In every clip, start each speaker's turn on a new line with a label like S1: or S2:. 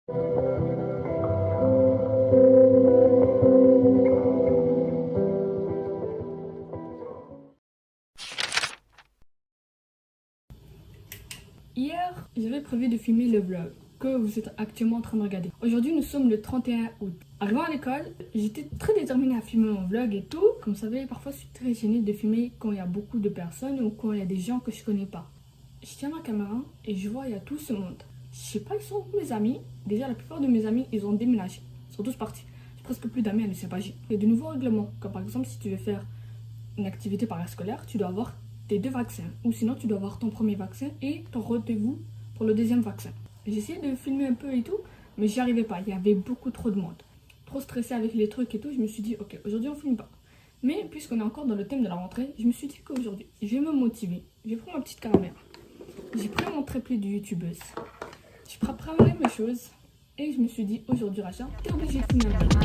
S1: Hier, j'avais prévu de filmer le vlog que vous êtes actuellement en train de regarder. Aujourd'hui, nous sommes le 31 août. Arrivant à l'école, j'étais très déterminée à filmer mon vlog et tout. Comme vous savez, parfois je suis très gênée de filmer quand il y a beaucoup de personnes ou quand il y a des gens que je connais pas. Je tiens ma caméra et je vois il y a tout ce monde. Je sais pas, ils sont où mes amis. Déjà, la plupart de mes amis, ils ont déménagé. Ils sont tous partis. J'ai presque plus d'amis à l'UCPJ. Il y a de nouveaux règlements. Comme par exemple, si tu veux faire une activité parascolaire, tu dois avoir tes 2 vaccins. Ou sinon, tu dois avoir ton premier vaccin et ton rendez-vous pour le 2e vaccin. J'ai essayé de filmer un peu et tout, mais j'y arrivais pas. Il y avait beaucoup trop de monde. Trop stressée avec les trucs et tout. Je me suis dit, ok, aujourd'hui on filme pas. Mais puisqu'on est encore dans le thème de la rentrée, je me suis dit qu'aujourd'hui, je vais me motiver. J'ai pris ma petite caméra. J'ai pris mon trépied de youtubeuse. J'ai préparé mes choses. Et je me suis dit, aujourd'hui, Racha, t'es obligé de filmer un peu.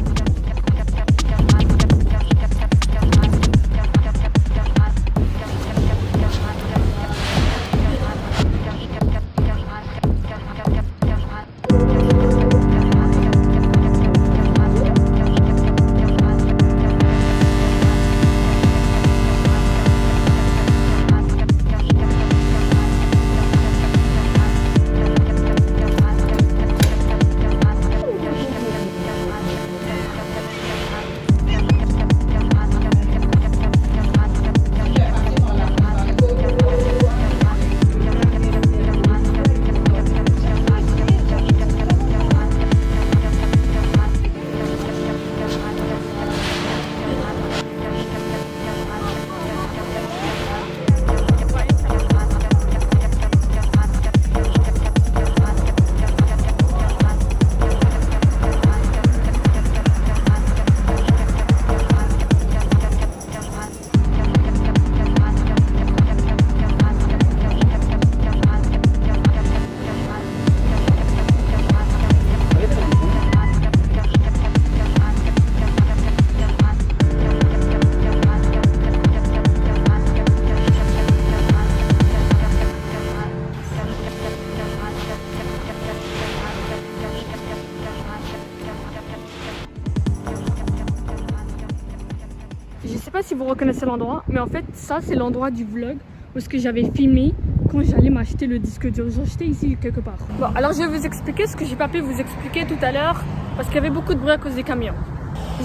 S1: Je sais pas si vous reconnaissez l'endroit, mais en fait ça c'est l'endroit du vlog où ce que j'avais filmé quand j'allais m'acheter le disque dur. J'ai acheté ici quelque part. Bon, alors je vais vous expliquer ce que j'ai pas pu vous expliquer tout à l'heure parce qu'il y avait beaucoup de bruit à cause des camions.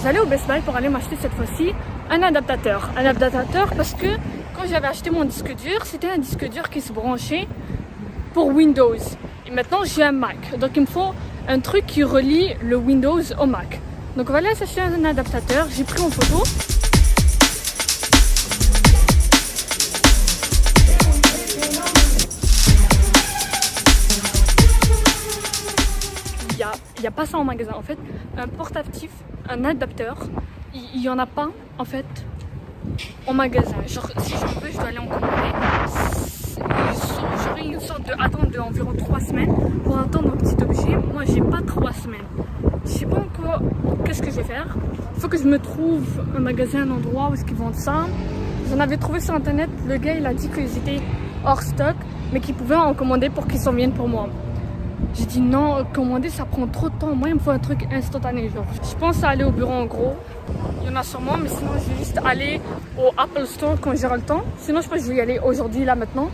S1: J'allais au Best Buy pour aller m'acheter cette fois-ci un adaptateur. Un adaptateur parce que quand j'avais acheté mon disque dur, c'était un disque dur qui se branchait pour Windows. Et maintenant j'ai un Mac, donc il me faut un truc qui relie le Windows au Mac. Donc on va aller s'acheter un adaptateur. J'ai pris en photo. Il n'y a pas ça en magasin. En fait, un portatif, un adapteur, il n'y en a pas en fait en magasin. Genre, si j'en veux, je dois aller en commander. J'aurais une sorte d'attente d'environ 3 semaines pour attendre un petit objet. Moi, j'ai pas 3 semaines. Je sais pas encore qu'est-ce que je vais faire. Il faut que je me trouve un magasin, un endroit où est-ce qu'ils vendent ça. J'en avais trouvé sur internet. Le gars, il a dit qu'ils étaient hors stock, mais qu'ils pouvaient en commander pour qu'ils s'en viennent pour moi. J'ai dit non, commander ça prend trop de temps. Moi il me faut un truc instantané. Genre. Je pense à aller au bureau en gros. Il y en a sûrement, mais sinon je vais juste aller au Apple Store quand j'aurai le temps. Sinon je pense que je vais y aller aujourd'hui, là maintenant.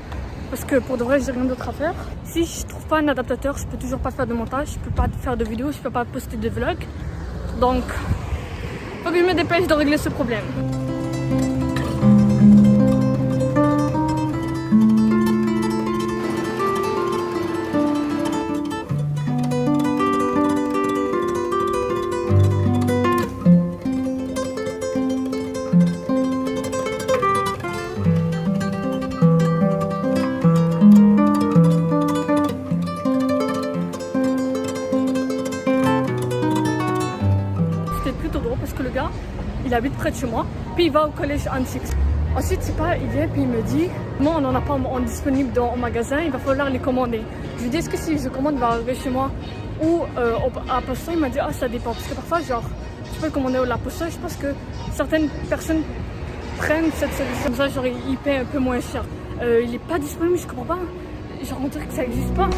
S1: Parce que pour de vrai j'ai rien d'autre à faire. Si je trouve pas un adaptateur, je peux toujours pas faire de montage. Je peux pas faire de vidéos, je peux pas poster de vlog. Donc faut que je me dépêche de régler ce problème. Parce que le gars, il habite près de chez moi, puis il va au collège Antiques. Ensuite, c'est pas, il vient puis il me dit, non, on n'en a pas en disponible dans le magasin, il va falloir les commander. Je lui dis, est-ce que si je commande, il va arriver chez moi ou à Posta? Il m'a dit, ah, ça dépend. Parce que parfois, genre, tu peux le commander à la Posta. Je pense que certaines personnes prennent cette solution. Comme ça, genre, il paie un peu moins cher. Il est pas disponible, je comprends pas. Genre, on dirait que ça existe pas.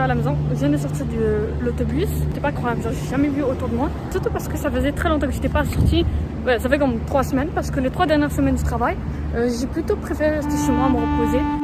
S1: à la maison, je viens de sortir de l'autobus. C'était pas croyable, j'ai jamais vu autour de moi. Surtout parce que ça faisait très longtemps que j'étais pas sortie. Ouais, ça fait comme 3 semaines parce que les 3 dernières semaines du travail, j'ai plutôt préféré rester chez moi, me reposer.